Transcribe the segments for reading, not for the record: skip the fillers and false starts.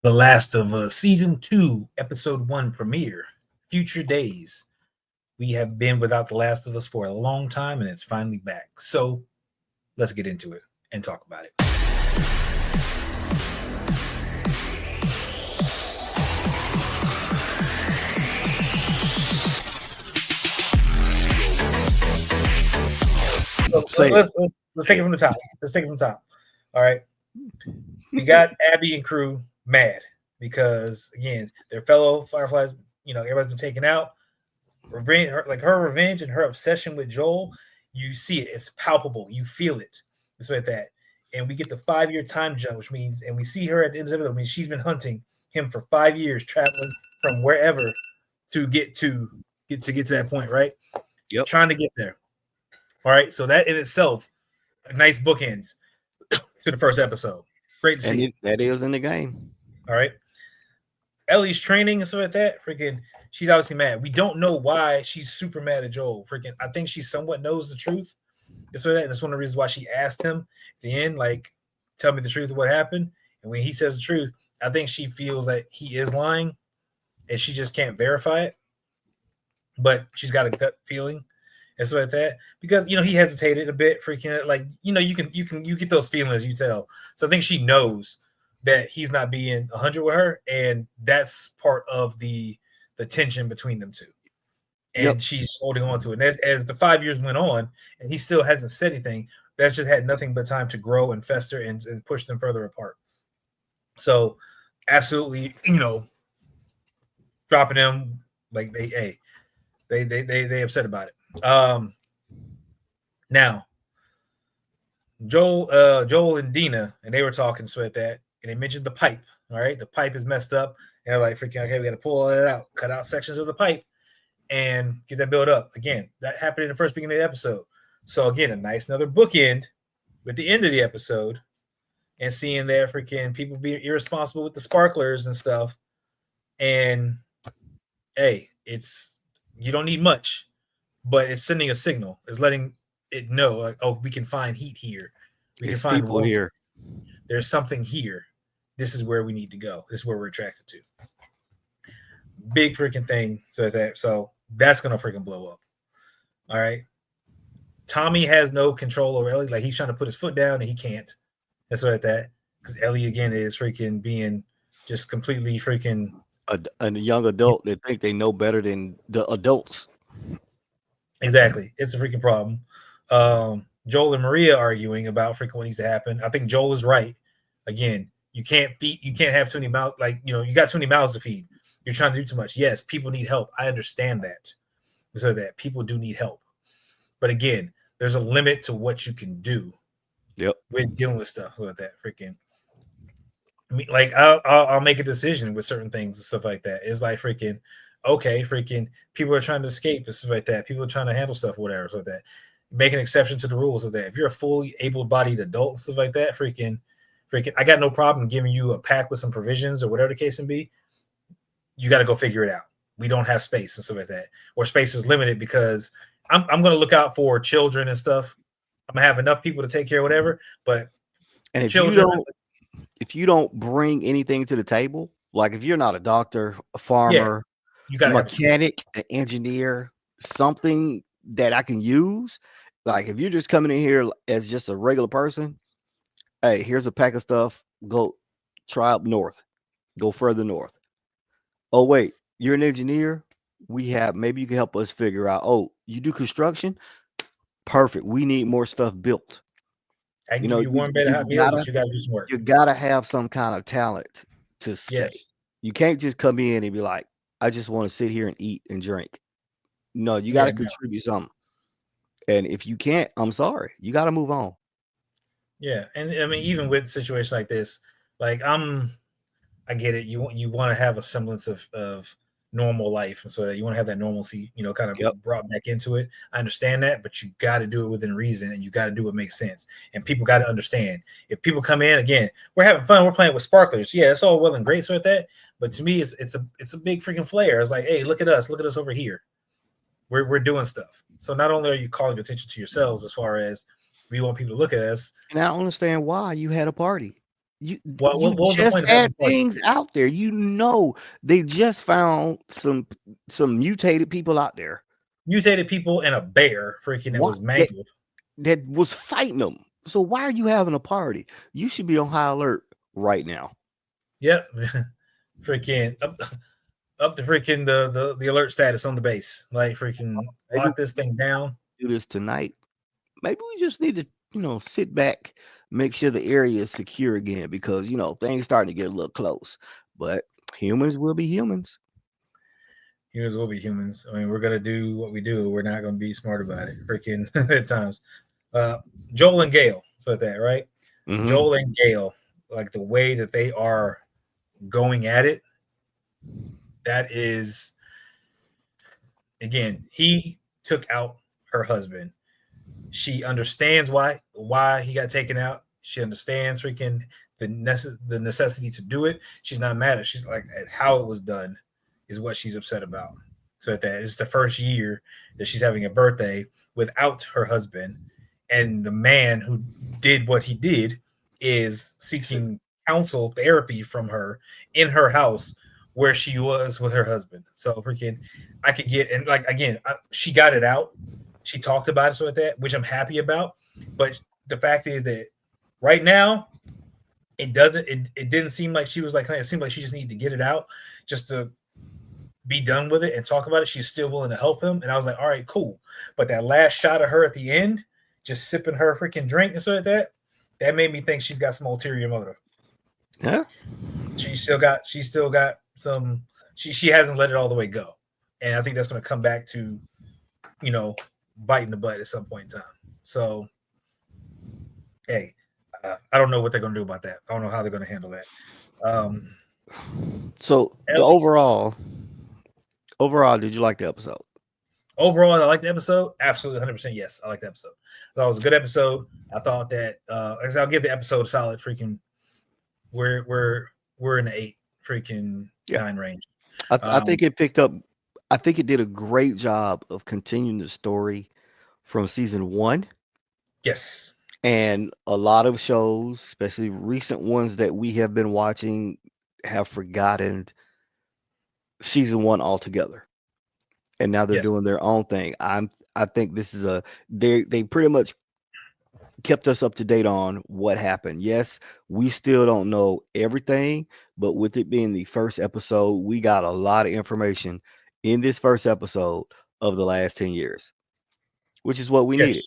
The Last of Us Season 2, Episode 1 premiere, Future Days. We have been without The Last of Us for a long time and it's finally back. So let's get into it and talk about it. So let's take it from the top. Let's take it from the top. All right. We got Abby and crew mad because, again, their fellow Fireflies, everybody's been taken out. Revenge, her revenge and her obsession with Joel, you see it. It's palpable. You feel it. It's like that. And we get the 5-year time jump, which means, and we see her at the end of it. I mean, she's been hunting him for 5 years, traveling from wherever to get to that point, right? Yep. Trying to get there. All right. So that in itself, a nice bookends to the first episode. Great to see. That is in the game. All right. Ellie's training and stuff like that. Freaking, she's obviously mad. We don't know why she's super mad at Joel. Freaking, I think she somewhat knows the truth. That's one of the reasons why she asked him at the end, like, tell me the truth of what happened. And when he says the truth, I think she feels that he is lying and she just can't verify it. But she's got a gut feeling and stuff like that. Because, he hesitated a bit, freaking, like, you get those feelings, you tell. So I think she knows that he's not being 100 with her, and that's part of the tension between them two. And she's holding on to it. And as the 5 years went on, and he still hasn't said anything, that's just had nothing but time to grow and fester and push them further apart. So, absolutely, dropping them like they upset about it. Now, Joel and Dina, and they were talking so at that, and they mentioned the pipe. All right, the pipe is messed up, and they're like, "Freaking okay, we got to pull all that out, cut out sections of the pipe, and get that built up." Again, that happened in the first beginning of the episode. So again, a nice another bookend with the end of the episode, and seeing there freaking people being irresponsible with the sparklers and stuff. And hey, you don't need much, but it's sending a signal. It's letting it know, like, oh, we can find heat here. We can find people here. There's something here. This is where we need to go. This is where we're attracted to. Big freaking thing. So that's gonna freaking blow up. All right. Tommy has no control over Ellie. Like, he's trying to put his foot down and he can't. That's like that. Because Ellie again is freaking being just completely freaking a young adult that think they know better than the adults. Exactly. It's a freaking problem. Joel and Maria arguing about freaking what needs to happen. I think Joel is right. Again, you can't have too many mouths. Like, you got too many mouths to feed. You're trying to do too much. Yes, people need help. I understand that. So that people do need help. But again, there's a limit to what you can do. Yep. With dealing with stuff like that. Freaking. I mean, like, I'll make a decision with certain things and stuff like that. It's like freaking, okay, freaking people are trying to escape and stuff like that. People are trying to handle stuff, whatever, so that. Make an exception to the rules of that. If you're a fully able-bodied adult and stuff like that, freaking, I got no problem giving you a pack with some provisions or whatever the case may be. You got to go figure it out. We don't have space and stuff like that, or space is limited because I'm going to look out for children and stuff. I'm gonna have enough people to take care of whatever, but and if you don't bring anything to the table, like if you're not a doctor, a farmer, you got a mechanic, an engineer, something that I can use. Like if you're just coming in here as just a regular person, hey, here's a pack of stuff. Go try up north. Go further north. Oh, wait, you're an engineer. Maybe you can help us figure out, oh, you do construction? Perfect. We need more stuff built. I can give you one better hot meal, but you gotta do some work. You gotta have some kind of talent to stay. Yes. You can't just come in and be like, I just want to sit here and eat and drink. No, you gotta contribute something. And if you can't, I'm sorry. You got to move on. Yeah. And I mean, even with situations like this, like I get it. You want to have a semblance of normal life. And so that you want to have that normalcy, kind of brought back into it. I understand that, but you got to do it within reason and you got to do what makes sense. And people got to understand if people come in again, we're having fun. We're playing with sparklers. Yeah. It's all well and great. So with that, but to me, it's a big freaking flare. It's like, hey, look at us over here. We're doing stuff. So not only are you calling attention to yourselves as far as we want people to look at us. And I don't understand why you had a party. You What you was the just point of having had a party? things out there. You know, they just found some mutated people out there. Mutated people and a bear freaking that What was mangled. that was fighting them. So why are you having a party? You should be on high alert right now. Yep. Freaking up the freaking the alert status on the base. Like freaking Maybe we lock this thing down. do this tonight. Maybe we just need to, sit back, make sure the area is secure again because things starting to get a little close. But humans will be humans. Humans will be humans. I mean, we're gonna do what we do. We're not gonna be smart about it. Freaking at times. Uh Joel and Gail. So that, right? Hmm. Joel and Gail, like the way that they are going at it, that is again, he took out her husband. She understands why he got taken out. She understands freaking the necessity to do it. She's not mad at. She's like at how it was done is what she's upset about. So that it's the first year that she's having a birthday without her husband, and the man who did what he did is seeking counsel therapy from her in her house where she was with her husband. So freaking, I could get and like again, she got it out. She talked about it so like that, which I'm happy about. But the fact is that right now, it doesn't. It didn't seem like she was like. It seemed like she just needed to get it out, just to be done with it and talk about it. She's still willing to help him, and I was like, all right, cool. But that last shot of her at the end, just sipping her freaking drink and so like that made me think she's got some ulterior motive. Yeah. She still got some. She hasn't let it all the way go, and I think that's going to come back to you know biting the butt at some point in time. So hey, I don't know what they're going to do about that. I don't know how they're going to handle that. Um, So the Ellie, overall, did you like the episode? overall, I like the episode. Absolutely, 100% yes. I like the episode. I thought it was a good episode. I thought that I'll give the episode a solid freaking. We're in the 8 freaking Yeah. 9 range. I Um, think it picked up. I think it did a great job of continuing the story from season one. yes, And a lot of shows, especially recent ones that we have been watching, have forgotten season one altogether. And now they're yes, doing their own thing. I think this is they pretty much kept us up to date on what happened. Yes, we still don't know everything, but with it being the first episode, we got a lot of information in this first episode of the last 10 years, which is what we needed. yes.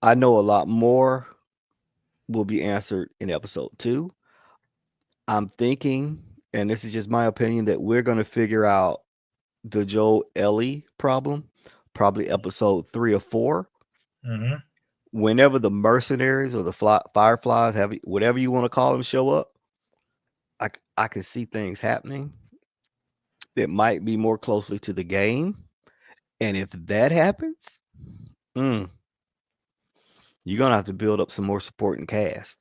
I know a lot more will be answered in episode 2. I'm thinking, and this is just my opinion, that we're going to figure out the Joel Ellie problem, probably episode 3 or 4. Hmm. Whenever the mercenaries or the fireflies, have whatever you want to call them, show up, I can see things happening that might be more closely to the game. And if that happens, mm, you're gonna have to build up some more supporting cast.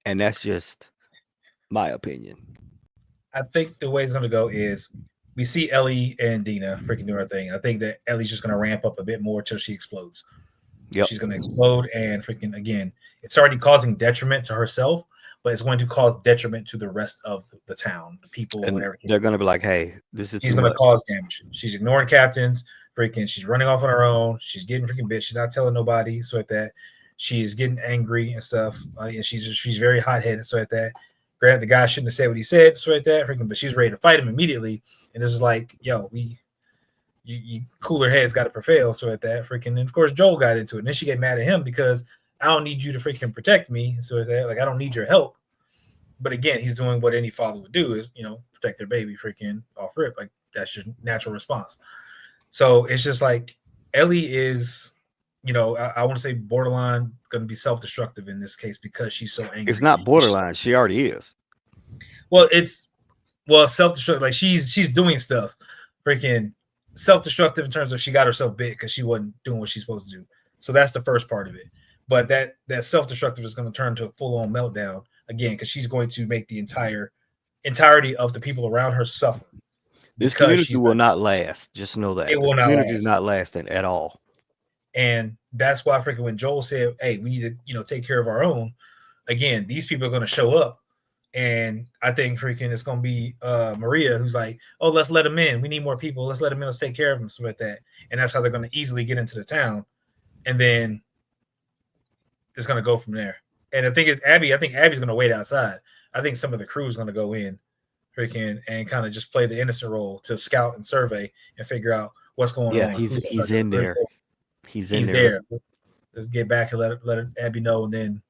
And that's just my opinion. I think the way it's going to go is we see Ellie and Dina freaking doing her thing. I think that Ellie's just going to ramp up a bit more till she explodes. Yep. She's going to explode and freaking again, it's already causing detriment to herself, but it's going to cause detriment to the rest of the town, the people, And whatever. they're gonna be like, hey, this is She's too going to much. cause damage. She's ignoring captains. Freaking, she's running off on her own. She's getting freaking bitch. She's not telling nobody. So like that, she's getting angry and stuff. And she's very hot headed. So like that. Granted, the guy shouldn't have said what he said. So like that, freaking, but she's ready to fight him immediately. And this is like, yo, you cooler heads got to prevail. So at that, freaking, and of course Joel got into it. And then she get mad at him because I don't need you to freaking protect me. So at that, like I don't need your help. But again, he's doing what any father would do is protect their baby freaking off rip. Like that's your natural response. So it's just like Ellie is, I want to say borderline going to be self-destructive in this case because she's so It's angry. not borderline. She already is. Well, it's self-destructive. Like she's doing stuff, freaking self-destructive in terms of she got herself bit because she wasn't doing what she's supposed to do. So that's the first part of it. But that self-destructive is going to turn to a full-on meltdown again because she's going to make the entirety of the people around her suffer This because community she's will not. not last. Just know It that. This will not community is last. not lasting at all. And that's why freaking when Joel said, "Hey, we need to take care of our own." Again, these people are going to show up And I think freaking it's gonna be Maria who's like, oh, let's let him in. We need more people. Let's let him in. Let's take care of him, stuff like that. And that's how they're gonna easily get into the town. And then it's gonna go from there. And the thing is, Abby, I think Abby's gonna wait outside. I think some of the crew is gonna go in, freaking, and kind of just play the innocent role to scout and survey and figure out what's going Yeah, on. he's in there. He's in He's there. there. Let's get back and let Abby know, and then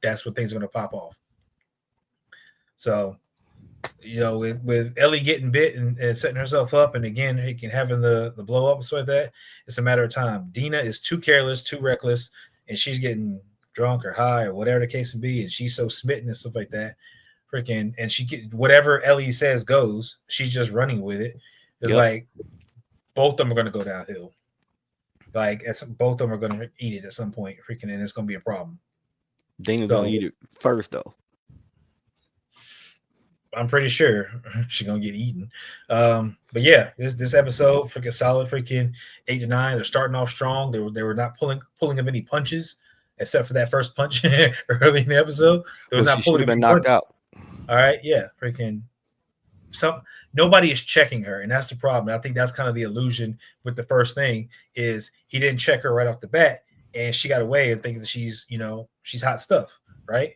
that's when things are gonna pop off. So, with Ellie getting bit and setting herself up, and again, having the blow up and stuff like that, it's a matter of time. Dina is too careless, too reckless, and she's getting drunk or high or whatever the case may be, and she's so smitten and stuff like that. Freaking, and she get whatever Ellie says goes. She's just running with it. It's like both of them are going to go downhill. Like both of them are going to eat it at some point. Freaking, and it's going to be a problem. Dina's gonna eat it first, though. I'm pretty sure she's gonna get eaten. But yeah, this episode freaking solid, freaking 8 to 9. They're starting off strong. They were not pulling of any punches, except for that first punch early in the episode. There was not she pulling should have of been any knocked punches. out. All right, yeah, freaking nobody is checking her, and that's the problem. I think that's kind of the illusion with the first thing is he didn't check her right off the bat, and she got away and thinking that she's hot stuff, right?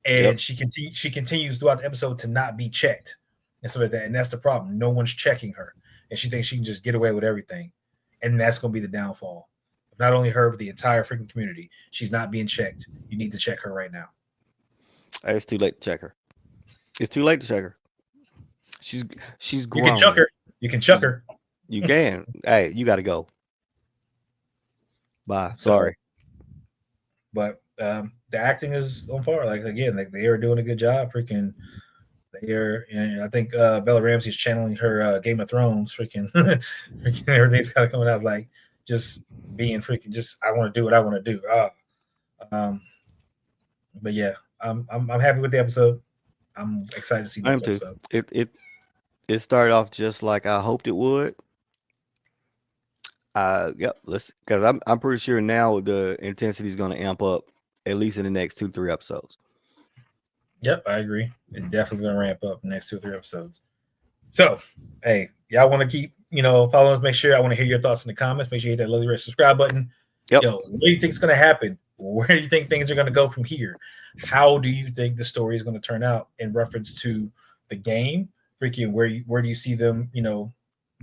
And she continues throughout the episode to not be checked and stuff like that. And that's the problem. No one's checking her, and she thinks she can just get away with everything, and that's going to be the downfall. Not only her, but the entire freaking community. She's not being checked. You need to check her right now. It's too late to check her. It's too late to check her. She's grown. You can chuck her. You can chuck her. You can. Hey, you got to go. Bye. Sorry. But the acting is on par. Like again, like they are doing a good job. Freaking, they are. And I think Bella Ramsey is channeling her Game of Thrones. Freaking, freaking everything's kind of coming out like just being freaking. Just I want to do what I want to do. But yeah, I'm happy with the episode. I'm excited to see this episode. It started off just like I hoped it would. Yep. Because I'm pretty sure now the intensity is going to amp up at least in the next 2-3 episodes. Yep, I agree. It definitely going to ramp up the next 2 or 3 episodes. So, hey, y'all want to keep following us? Make sure I want to hear your thoughts in the comments. Make sure you hit that lovely red subscribe button. Yep. Yo, what do you think is going to happen? Where do you think things are going to go from here? How do you think the story is going to turn out in reference to the game? Freaking, where do you see them?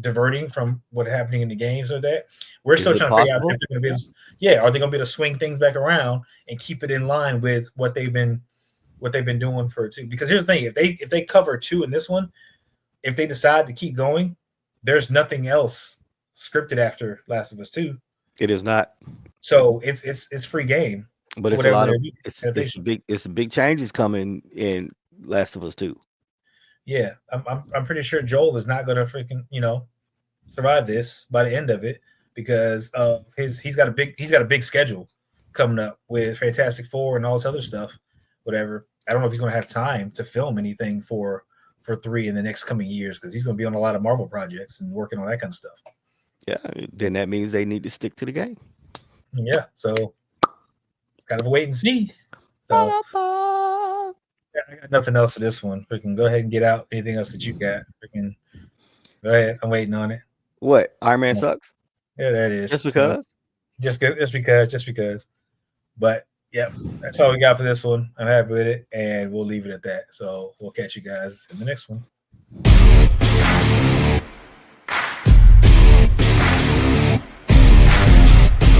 Diverting from what happening in the games or that we're still trying to figure out if they're going to be are they going to be able to swing things back around and keep it in line with what they've been doing for 2? Because here's the thing, if they cover 2 in this one, if they decide to keep going, there's nothing else scripted after Last of Us 2. It is not. So it's free game. But it's a lot of it's big changes coming in Last of Us 2. Yeah, I'm pretty sure Joel is not going to freaking survive this by the end of it because of he's got a big schedule coming up with Fantastic Four and all this other stuff, whatever. I don't know if he's going to have time to film anything for 3 in the next coming years because he's going to be on a lot of Marvel projects and working on that kind of stuff. Yeah, then that means they need to stick to the game. Yeah, so it's kind of a wait and see. So, I got nothing else for this one. Freaking go ahead and get out. Anything else that you got? Freaking go ahead. I'm waiting on it. What? Iron Man sucks? Yeah, there it is. Just because? Just because. But yep, that's all we got for this one. I'm happy with it, and we'll leave it at that. So we'll catch you guys in the next one.